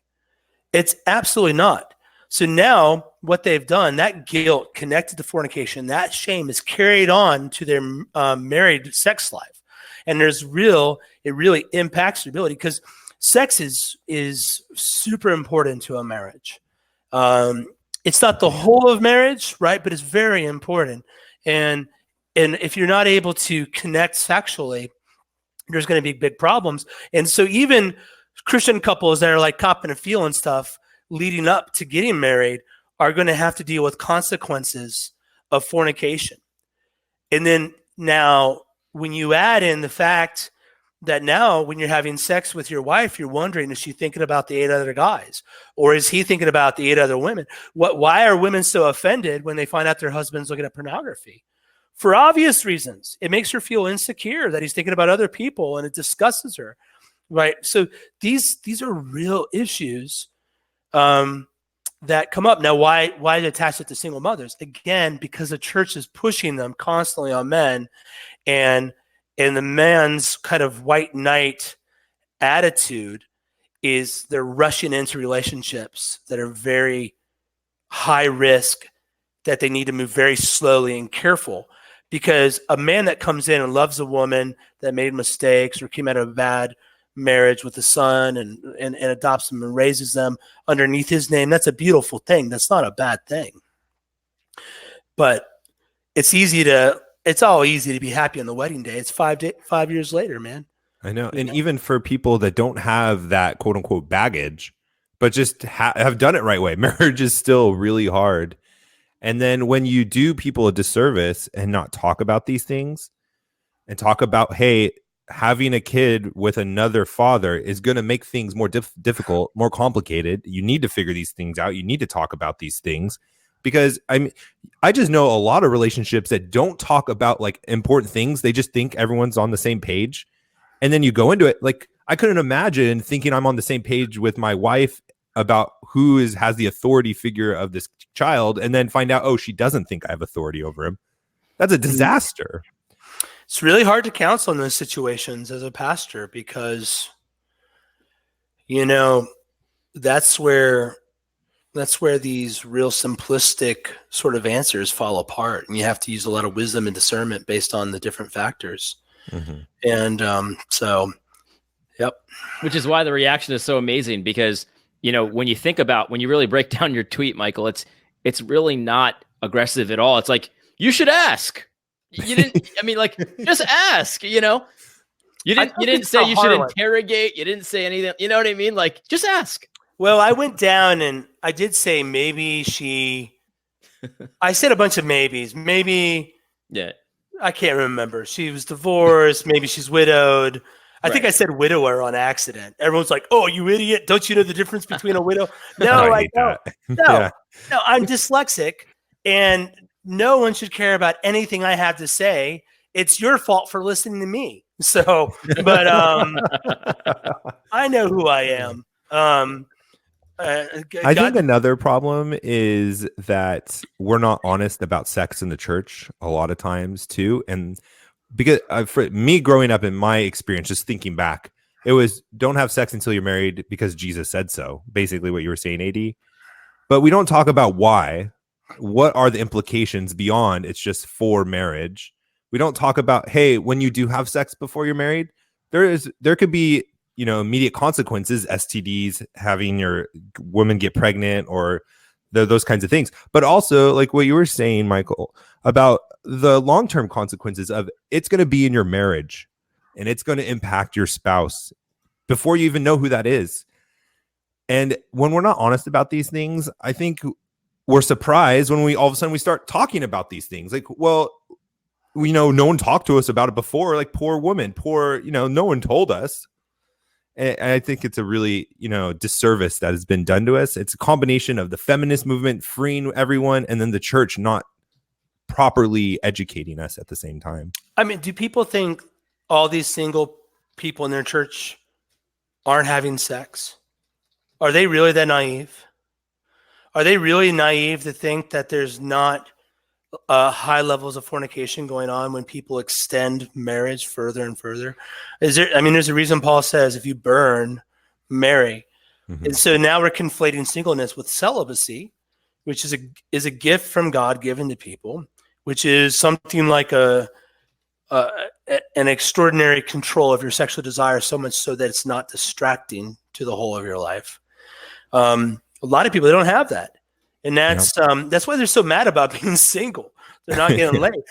It's absolutely not. So now what they've done, that guilt connected to fornication, that shame is carried on to their married sex life. And it really impacts their ability, because sex is super important to a marriage. It's not the whole of marriage, right? But it's very important. And if you're not able to connect sexually, there's going to be big problems. And so even Christian couples that are like copping and feeling stuff leading up to getting married are going to have to deal with consequences of fornication. And then now when you add in the fact that now when you're having sex with your wife, you're wondering, is she thinking about the 8 other guys? Or is he thinking about the 8 other women? Why are women so offended when they find out their husband's looking at pornography? For obvious reasons. It makes her feel insecure that he's thinking about other people, and it disgusts her. Right. So these are real issues that come up. Now, why attach it to single mothers? Again, because the church is pushing them constantly on men, and the man's kind of white knight attitude is they're rushing into relationships that are very high risk, that they need to move very slowly and careful. Because a man that comes in and loves a woman that made mistakes or came out of a bad marriage with a son and adopts them and raises them underneath his name, that's a beautiful thing. That's not a bad thing. But it's all easy to be happy on the wedding day. It's 5 years later, man. I know. And even for people that don't have that quote unquote baggage, but just have done it right way, marriage is still really hard. And then when you do people a disservice and not talk about these things and talk about, hey, having a kid with another father is going to make things more difficult, more complicated. You need to figure these things out. You need to talk about these things, because I just know a lot of relationships that don't talk about like important things. They just think everyone's on the same page. And then you go into it. Like, I couldn't imagine thinking I'm on the same page with my wife about who has the authority figure of this child, and then find out, oh, she doesn't think I have authority over him. That's a disaster. It's really hard to counsel in those situations as a pastor, because, that's where these real simplistic sort of answers fall apart, and you have to use a lot of wisdom and discernment based on the different factors. Mm-hmm. And yep. Which is why the reaction is so amazing, because when you really break down your tweet, Michael, it's really not aggressive at all. It's like, you should ask. You didn't. I mean, like, just ask. You didn't say you should interrogate. You didn't say anything. You know what I mean? Like, just ask. Well, I went down and I did say maybe I said a bunch of maybes. Maybe. Yeah. I can't remember. She was divorced. Maybe she's widowed. I think I said widower on accident. Everyone's like, "Oh, you idiot! Don't you know the difference between a widow?" No, I don't. No, I'm dyslexic, and no one should care about anything I have to say. It's your fault for listening to me. So, but I know who I am. I think another problem is that we're not honest about sex in the church a lot of times too, and because for me growing up, in my experience, just thinking back, it was don't have sex until you're married because Jesus said so. Basically, what you were saying, AD. But we don't talk about why. What are the implications beyond it's just for marriage? We don't talk about, hey, when you do have sex before you're married, there could be immediate consequences, STDs, having your woman get pregnant, or those kinds of things. But also, like what you were saying, Michael, about the long-term consequences of it's going to be in your marriage and it's going to impact your spouse before you even know who that is. And when we're not honest about these things, I think we're surprised when we all of a sudden we start talking about these things. Like, well, we know no one talked to us about it before. Like, poor woman, poor, no one told us. And I think it's a really, disservice that has been done to us. It's a combination of the feminist movement freeing everyone and then the church not properly educating us at the same time. I mean, do people think all these single people in their church aren't having sex? Are they really that naive? Are they really naive to think that there's not high levels of fornication going on when people extend marriage further and further? There's a reason Paul says, if you burn, marry. Mm-hmm. And so now we're conflating singleness with celibacy, which is a gift from God given to people, which is something like an extraordinary control of your sexual desire, so much so that it's not distracting to the whole of your life. A lot of people, they don't have that. And that's why they're so mad about being single. They're not getting laid.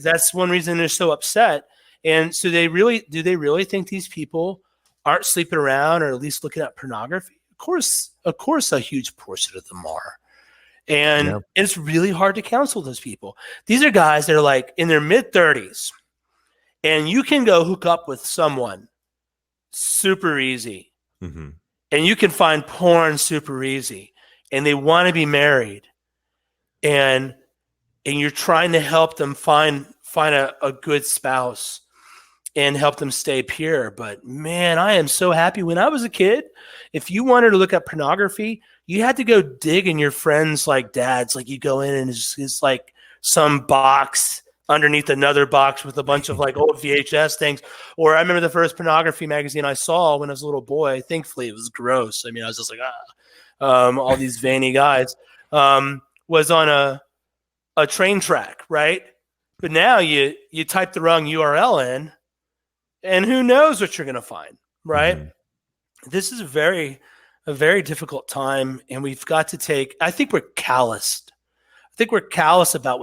That's one reason they're so upset. And so do they really think these people aren't sleeping around or at least looking at pornography? Of course, a huge portion of them are. And it's really hard to counsel those people. These are guys that are like in their mid-30s, and you can go hook up with someone super easy. Mm-hmm. And you can find porn super easy, and they want to be married, and you're trying to help them find a good spouse and help them stay pure. But man, I am so happy. When I was a kid, if you wanted to look at pornography, you had to go dig in your friends' like dads. Like you go in and it's like some box underneath another box with a bunch of like old VHS things. Or I remember the first pornography magazine I saw when I was a little boy. Thankfully, it was gross. I mean, I was just like, all these veiny guys, was on a train track, right? But now you type the wrong URL in, and who knows what you're going to find, right? Mm-hmm. This is a very difficult time, and we've got to I think we're calloused. I think we're callous about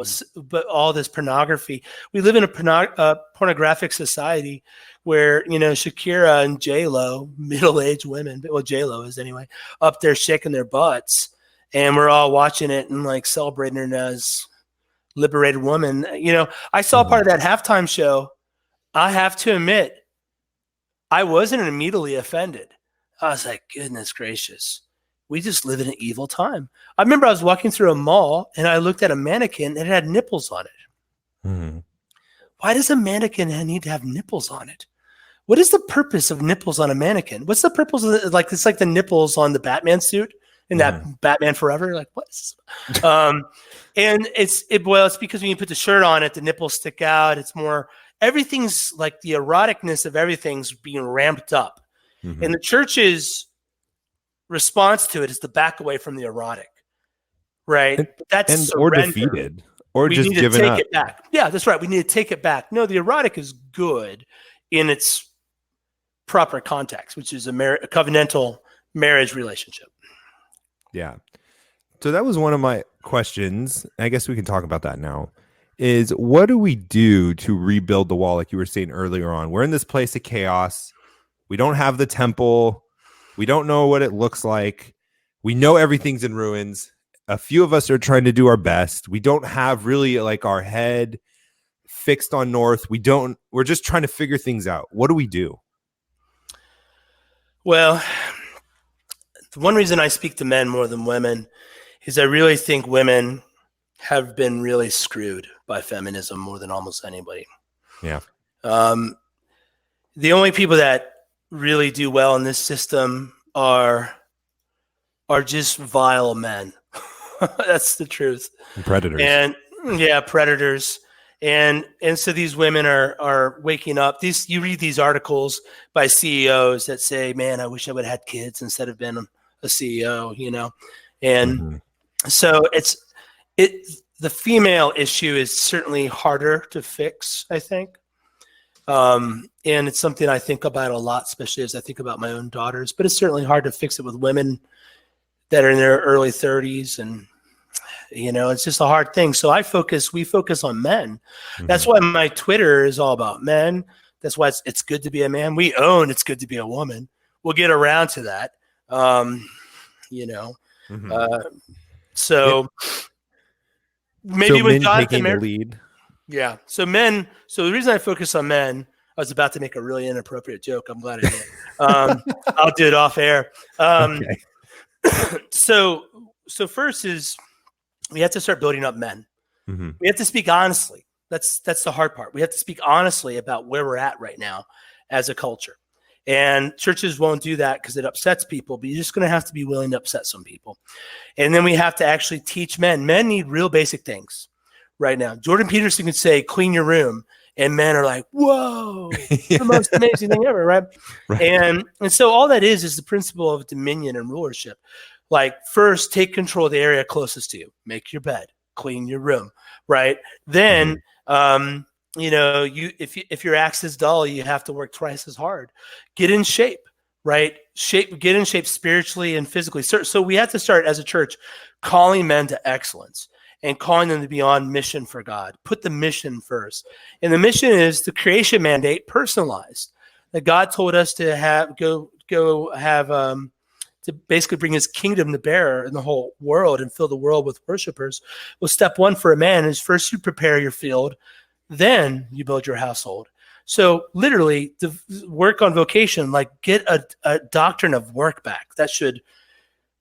all this pornography. We live in a pornographic society where, Shakira and J-Lo, middle-aged women, well, J-Lo is anyway, up there shaking their butts, and we're all watching it and like celebrating her as liberated woman. I saw part of that halftime show. I have to admit, I wasn't immediately offended. I was like, goodness gracious. We just live in an evil time. I remember I was walking through a mall and I looked at a mannequin and it had nipples on it. Mm-hmm. Why does a mannequin need to have nipples on it? What is the purpose of nipples on a mannequin? What's the purpose of it's like the nipples on the Batman suit in that Batman Forever? Like what? And it's because when you put the shirt on it, the nipples stick out. It's more, everything's like the eroticness of everything's being ramped up. Mm-hmm. And the church's response to it is to back away from the erotic, right? That's or defeated, or just given up. It back. Yeah, that's right. We need to take it back. No, the erotic is good in its proper context, which is a covenantal marriage relationship. Yeah. So that was one of my questions. I guess we can talk about that now. Is what do we do to rebuild the wall? Like you were saying earlier on, we're in this place of chaos. We don't have the temple. We don't know what it looks like. We know everything's in ruins. A few of us are trying to do our best. We don't have really like our head fixed on north. We're just trying to figure things out. What do we do? Well, the one reason I speak to men more than women is I really think women have been really screwed by feminism more than almost anybody. Yeah. The only people that really do well in this system are just vile men. That's the truth. Predators. And predators. And so these women are waking up. You read these articles by CEOs that say, man, I wish I would have had kids instead of being a CEO, And so the female issue is certainly harder to fix, I think. And it's something I think about a lot, especially as I think about my own daughters, but it's certainly hard to fix it with women that are in their early 30s, and it's just a hard thing. So we focus on men. That's why my Twitter is all about men. That's why it's good to be a man. We own it's good to be a woman. We'll get around to that. So maybe when Jonathan taking the lead. Yeah. So the reason I focus on men, I was about to make a really inappropriate joke. I'm glad I did. I'll do it off air. Okay. So first is we have to start building up men. We have to speak honestly. That's the hard part. We have to speak honestly about where we're at right now as a culture. And churches won't do that because it upsets people, but you're just going to have to be willing to upset some people. And then we have to actually teach men. Men need real basic things right now. Jordan Peterson could say, clean your room. And men are like, whoa, the most amazing thing ever, right? And so all that is the principle of dominion and rulership. Like, first, take control of the area closest to you. Make your bed, clean your room, right? Then, if your axe is dull, you have to work twice as hard. Get in shape, right? Get in shape spiritually and physically. So we have to start as a church calling men to excellence and calling them to be on mission for God. Put the mission first. And the mission is the creation mandate personalized. That God told us to to basically bring his kingdom to bear in the whole world and fill the world with worshipers. Well, step one for a man is first you prepare your field, then you build your household. So literally the work on vocation, like get a doctrine of work back. That should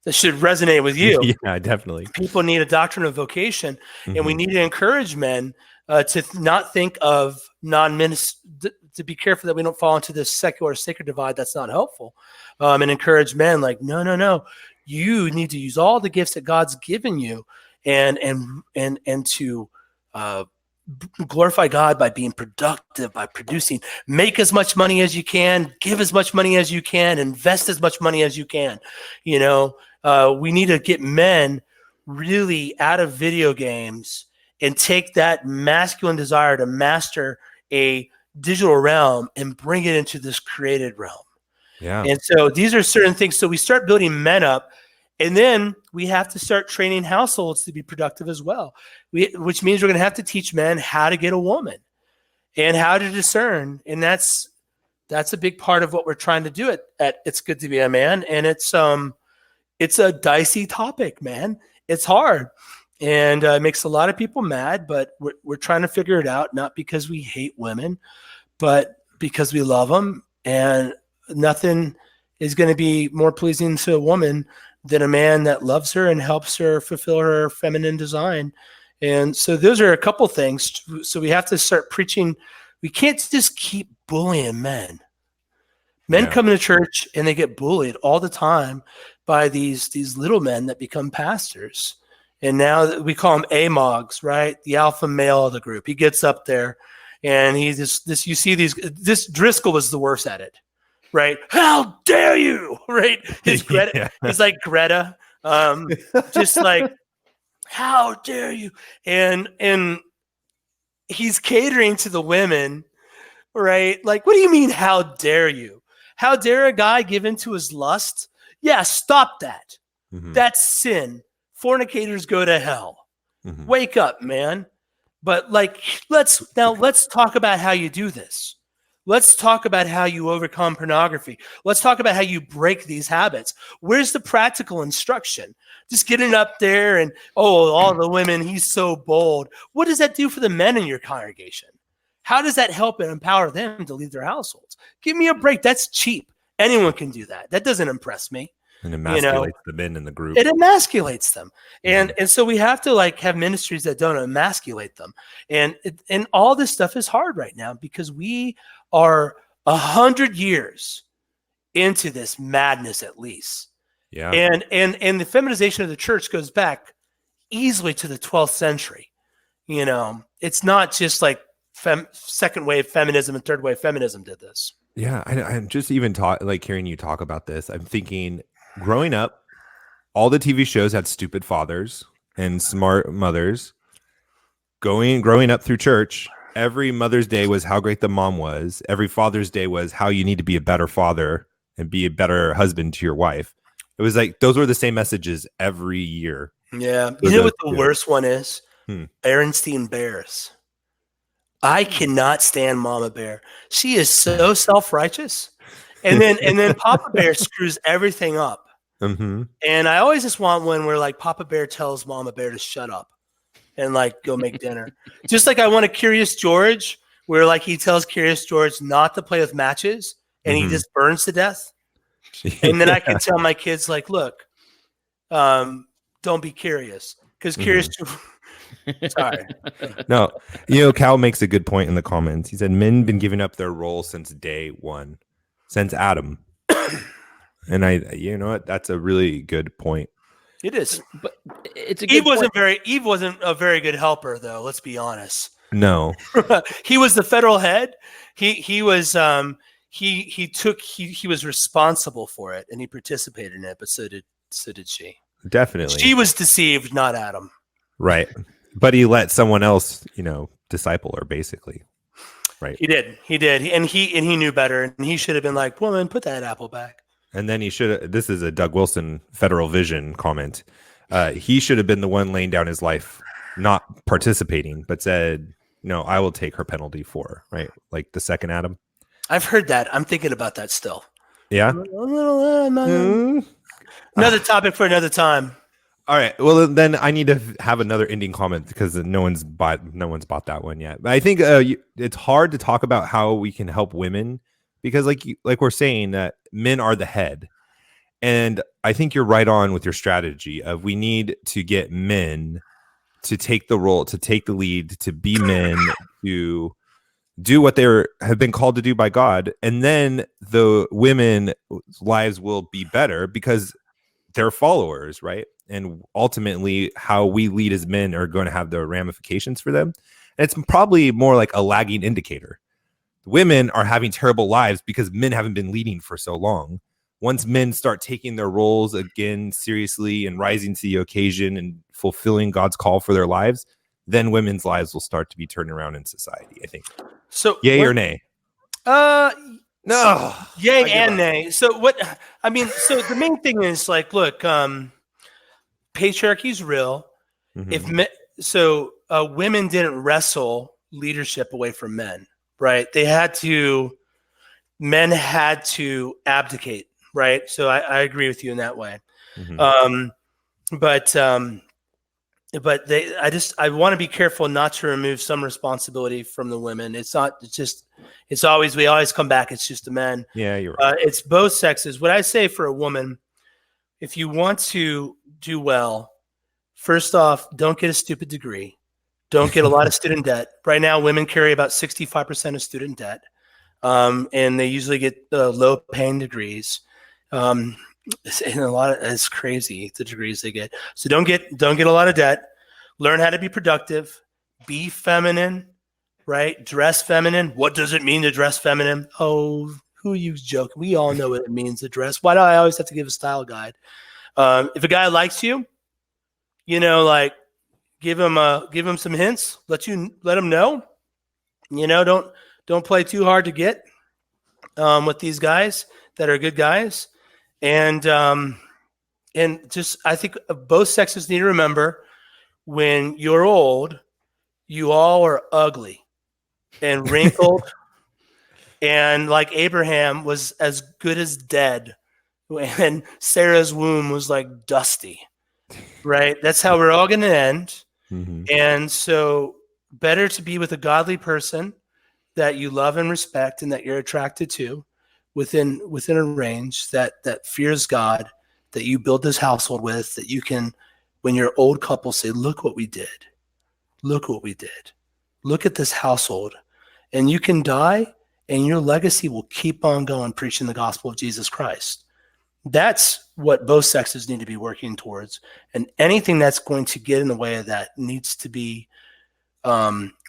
resonate with you. Yeah, definitely. People need a doctrine of vocation, and we need to encourage men to not think of to be careful that we don't fall into this secular sacred divide that's not helpful, and encourage men like, no, you need to use all the gifts that God's given you, and to glorify God by being productive, by producing, make as much money as you can, give as much money as you can, invest as much money as you can. We need to get men really out of video games and take that masculine desire to master a digital realm and bring it into this created realm. Yeah. And so these are certain things. So we start building men up, and then we have to start training households to be productive as well, which means we're going to have to teach men how to get a woman and how to discern. And that's a big part of what we're trying to do at It's Good to Be a Man. And it's a dicey topic, man. It's hard. And it makes a lot of people mad, but we're trying to figure it out, not because we hate women, but because we love them. And nothing is going to be more pleasing to a woman than a man that loves her and helps her fulfill her feminine design. And so those are a couple things. So we have to start preaching. We can't just keep bullying men. Men come to church and they get bullied all the time by these little men that become pastors. And now we call them AMOGs, right? The alpha male of the group. He gets up there and this Driscoll was the worst at it, right? How dare you, right? He's like Greta, just like, how dare you? And he's catering to the women, right? Like, what do you mean, how dare you? How dare a guy give into his lust? Yeah, stop that. That's sin. Fornicators go to hell. Wake up, man. But let's talk about how you do this. Let's talk about how you overcome pornography. Let's talk about how you break these habits. Where's the practical instruction? Just getting up there and, all the women, he's so bold. What does that do for the men in your congregation? How does that help and empower them to lead their households? Give me a break. That's cheap. Anyone can do that. That doesn't impress me. And emasculates the men in the group. It emasculates them. And so we have to have ministries that don't emasculate them. And all this stuff is hard right now because we are 100 years into this madness at least. Yeah. And the feminization of the church goes back easily to the 12th century. It's not just like second wave feminism and third wave feminism did this. Yeah. I'm just even hearing you talk about this. I'm thinking, growing up, all the TV shows had stupid fathers and smart mothers. Growing up through church, every Mother's Day was how great the mom was. Every Father's Day was how you need to be a better father and be a better husband to your wife. It was like those were the same messages every year. Yeah. So You know what the yeah. worst one is? Berenstein Bears. I cannot stand Mama Bear. She is so self-righteous. And then Papa Bear screws everything up. Mm-hmm. And I always just want one where like Papa Bear tells Mama Bear to shut up and like go make dinner. Just like I want a Curious George where like he tells Curious George not to play with matches and he just burns to death. And then I can tell my kids like, look, don't be curious because Curious sorry. No, Cal makes a good point in the comments. He said men been giving up their role since day one, since Adam. And you know what? That's a really good point. It is. But it's a good Eve wasn't a very good helper though, let's be honest. No. He was the federal head. He was he was responsible for it and he participated in it, but so did she. Definitely. She was deceived, not Adam. Right. But he let someone else, disciple her basically. Right. He did. And he knew better and he should have been like, "Woman, put that apple back." And then he should. This is a Doug Wilson Federal Vision comment. He should have been the one laying down his life, not participating, but said, "No, I will take her penalty for her," right? Like the second Adam. I've heard that. I'm thinking about that still. Yeah. Another topic for another time. All right. Well, then I need to have another ending comment because no one's bought that one yet. But I think it's hard to talk about how we can help women because, like we're saying, that men are the head, and I think you're right on with your strategy of we need to get men to take the role, to take the lead, to be men, to do what they have been called to do by God, and then the women's lives will be better because they're followers, right? And ultimately, how we lead as men are going to have the ramifications for them. And it's probably more like a lagging indicator. Women are having terrible lives because men haven't been leading for so long. Once men start taking their roles again seriously and rising to the occasion and fulfilling God's call for their lives, then women's lives will start to be turned around in society, I think. So, yay or nay? No. Yay and nay. So what? I mean, so the main thing is like, look, patriarchy is real. Mm-hmm. Women didn't wrestle leadership away from men, right? Men had to abdicate, right? So I agree with you in that way. Mm-hmm. I want to be careful not to remove some responsibility from the women. We always come back. It's just the men. Yeah, you're right. It's both sexes. What I say for a woman, if you want to do well, first off, don't get a stupid degree. Don't get a lot of student debt. Right now, women carry about 65% of student debt. And they usually get low paying degrees. It's crazy the degrees they get. So don't get a lot of debt. Learn how to be productive. Be feminine, right? Dress feminine. What does it mean to dress feminine? Oh, who are you joking? We all know what it means to dress. Why do I always have to give a style guide? If a guy likes you, give him some hints. Let him know. Don't play too hard to get with these guys that are good guys. And just, I think both sexes need to remember when you're old, you all are ugly and wrinkled and like Abraham was as good as dead and Sarah's womb was like dusty, right? That's how we're all going to end. Mm-hmm. And so better to be with a godly person that you love and respect and that you're attracted to within a range that fears God, that you build this household with, that you can, when your old couple say, look what we did. Look what we did. Look at this household. And you can die and your legacy will keep on going preaching the gospel of Jesus Christ. That's what both sexes need to be working towards. And anything that's going to get in the way of that needs to be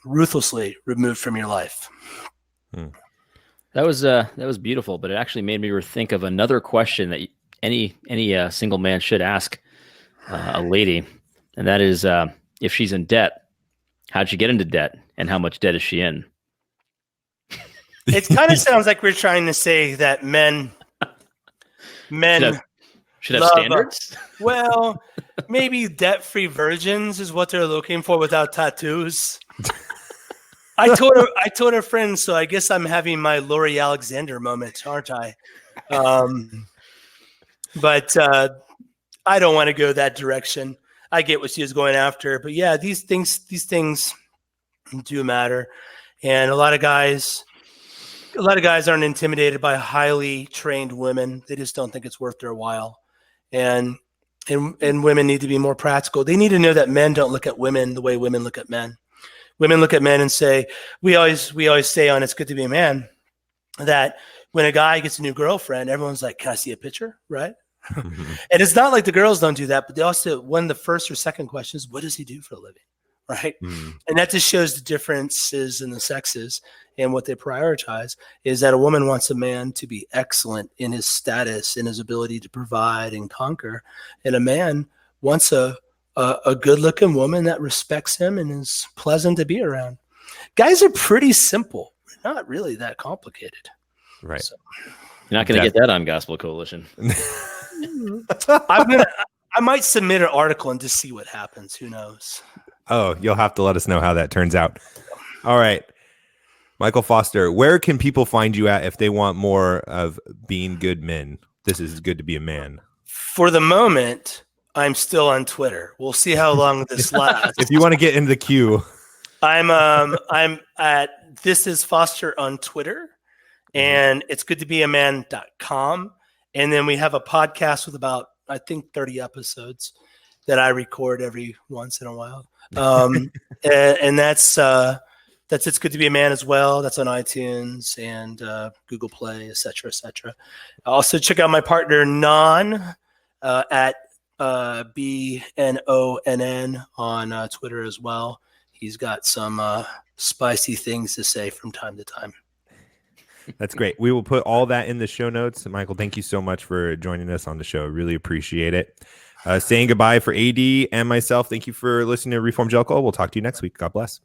ruthlessly removed from your life. That was beautiful, but it actually made me rethink of another question that any single man should ask a lady, and that is if she's in debt, how'd she get into debt, and how much debt is she in? It kind of sounds like we're trying to say that men Should have Love, standards. Well, maybe debt-free virgins is what they're looking for without tattoos. I told her friends, so I guess I'm having my Lori Alexander moment, aren't I? But I don't want to go that direction. I get what she was going after, but yeah, these things do matter, and a lot of guys aren't intimidated by highly trained women. They just don't think it's worth their while, and women need to be more practical. They need to know that men don't look at women the way women look at men. Women look at men and say, we always say on It's Good to Be a Man that when a guy gets a new girlfriend, everyone's like, can I see a picture? Right? And it's not like the girls don't do that, but they also, one of the first or second questions, what does he do for a living? Right? And that just shows the differences in the sexes and what they prioritize is that a woman wants a man to be excellent in his status, in his ability to provide and conquer. And a man wants a good-looking woman that respects him and is pleasant to be around. Guys are pretty simple. We're not really that complicated. Right. So, You're not going to get that on Gospel Coalition. I might submit an article and just see what happens. Who knows? Oh, you'll have to let us know how that turns out. All right. Micheal Foster, where can people find you at if they want more of being good men? This is good to be a man. For the moment, I'm still on Twitter. We'll see how long this lasts. If you want to get into the queue, I'm at This Is Foster on Twitter, and it's goodtobeaman.com. And then we have a podcast with about, I think, 30 episodes that I record every once in a while. And that's It's Good to Be a Man as well. That's on iTunes and Google Play, et cetera, et cetera. Also check out my partner Non at BNONN on Twitter as well. He's got some spicy things to say from time to time. That's great. We will put all that in the show notes. Micheal, thank you so much for joining us on the show. Really appreciate it. Saying goodbye for AD and myself. Thank you for listening to Reformgelical. We'll talk to you next week. God bless.